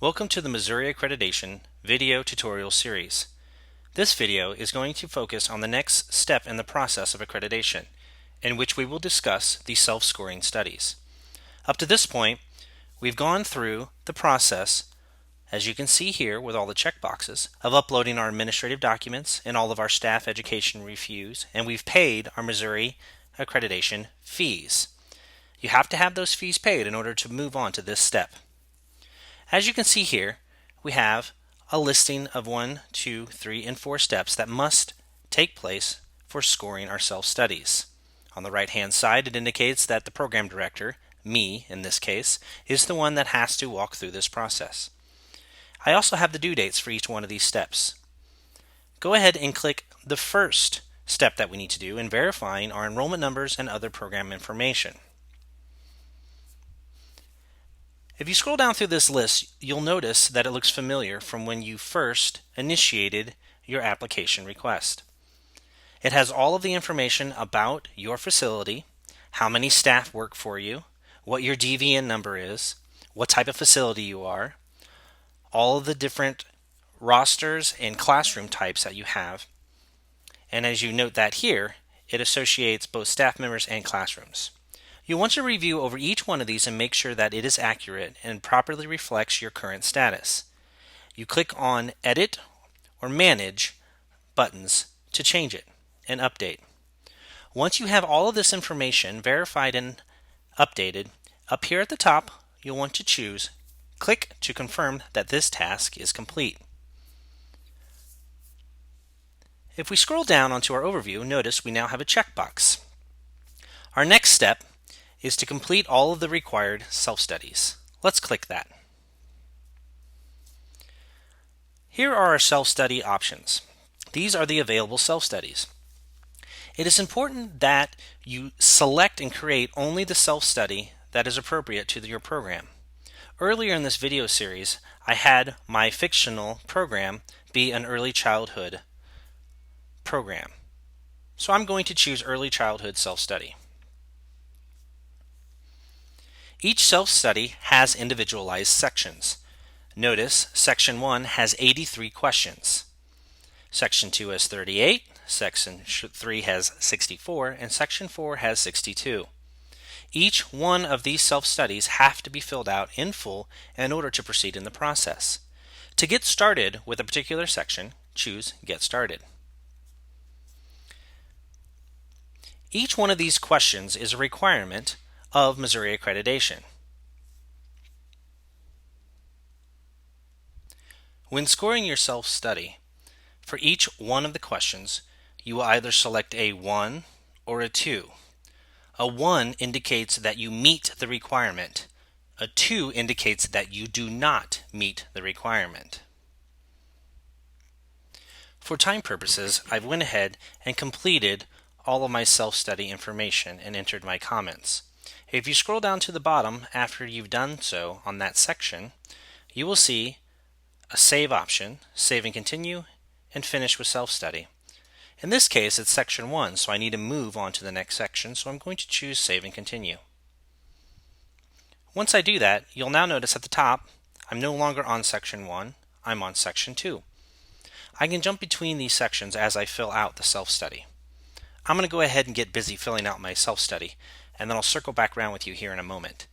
Welcome to the Missouri Accreditation video tutorial series. This video is going to focus on the next step in the process of accreditation, in which we will discuss the self-scoring studies. Up to this point, we've gone through the process, as you can see here with all the checkboxes, of uploading our administrative documents and all of our staff education reviews, and we've paid our Missouri Accreditation fees. You have to have those fees paid in order to move on to this step. As you can see here, we have a listing of 1, 2, 3, and 4 steps that must take place for scoring our self-studies. On the right-hand side, it indicates that the program director, me in this case, is the one that has to walk through this process. I also have the due dates for each one of these steps. Go ahead and click the first step that we need to do in verifying our enrollment numbers and other program information. If you scroll down through this list, you'll notice that it looks familiar from when you first initiated your application request. It has all of the information about your facility, how many staff work for you, what your DVN number is, what type of facility you are, all of the different rosters and classroom types that you have. And as you note that here, it associates both staff members and classrooms. You'll want to review over each one of these and make sure that it is accurate and properly reflects your current status. You click on Edit or Manage buttons to change it and update. Once you have all of this information verified and updated, up here at the top you'll want to choose Click to confirm that this task is complete. If we scroll down onto our overview, notice we now have a checkbox. Our next step is to complete all of the required self-studies. Let's click that. Here are our self-study options. These are the available self-studies. It is important that you select and create only the self-study that is appropriate to your program. Earlier in this video series, I had my fictional program be an early childhood program. So I'm going to choose early childhood self-study. Each self-study has individualized sections. Notice Section 1 has 83 questions. Section 2 has 38, Section 3 has 64, and Section 4 has 62. Each one of these self-studies have to be filled out in full in order to proceed in the process. To get started with a particular section, choose Get Started. Each one of these questions is a requirement of Missouri Accreditation. When scoring your self-study, for each one of the questions, you will either select a 1 or a 2. A 1 indicates that you meet the requirement. A 2 indicates that you do not meet the requirement. For time purposes, I've went ahead and completed all of my self-study information and entered my comments. If you scroll down to the bottom after you've done so on that section, you will see a save option, save and continue, and finish with self-study. In this case, it's section 1, so I need to move on to the next section, so I'm going to choose save and continue. Once I do that, you'll now notice at the top, I'm no longer on section 1, I'm on section 2. I can jump between these sections as I fill out the self-study. I'm going to go ahead and get busy filling out my self-study, and then I'll circle back around with you here in a moment.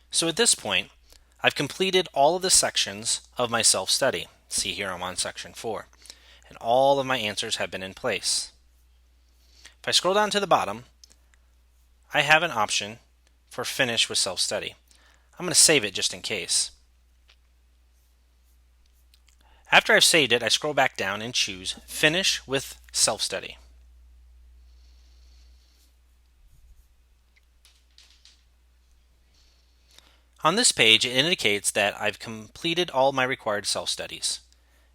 So at this point, I've completed all of the sections of my self-study. See here I'm on section 4, and all of my answers have been in place. If I scroll down to the bottom, I have an option for finish with self-study. I'm going to save it just in case. After I've saved it, I scroll back down and choose Finish with Self-Study. On this page, it indicates that I've completed all my required self-studies,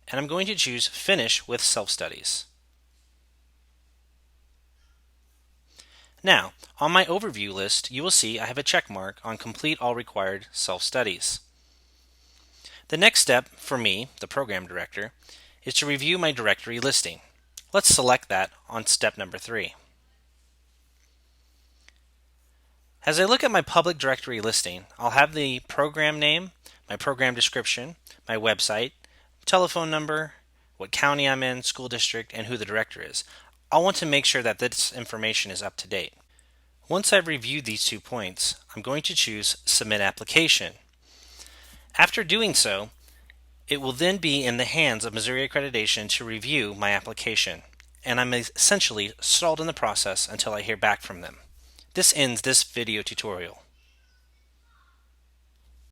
and I'm going to choose Finish with Self-Studies. Now, on my overview list, you will see I have a check mark on Complete All Required Self-Studies. The next step for me, the program director, is to review my directory listing. Let's select that on step number 3. As I look at my public directory listing, I'll have the program name, my program description, my website, telephone number, what county I'm in, school district, and who the director is. I'll want to make sure that this information is up to date. Once I've reviewed these 2 points, I'm going to choose Submit Application. After doing so, it will then be in the hands of Missouri Accreditation to review my application, and I'm essentially stalled in the process until I hear back from them. This ends this video tutorial.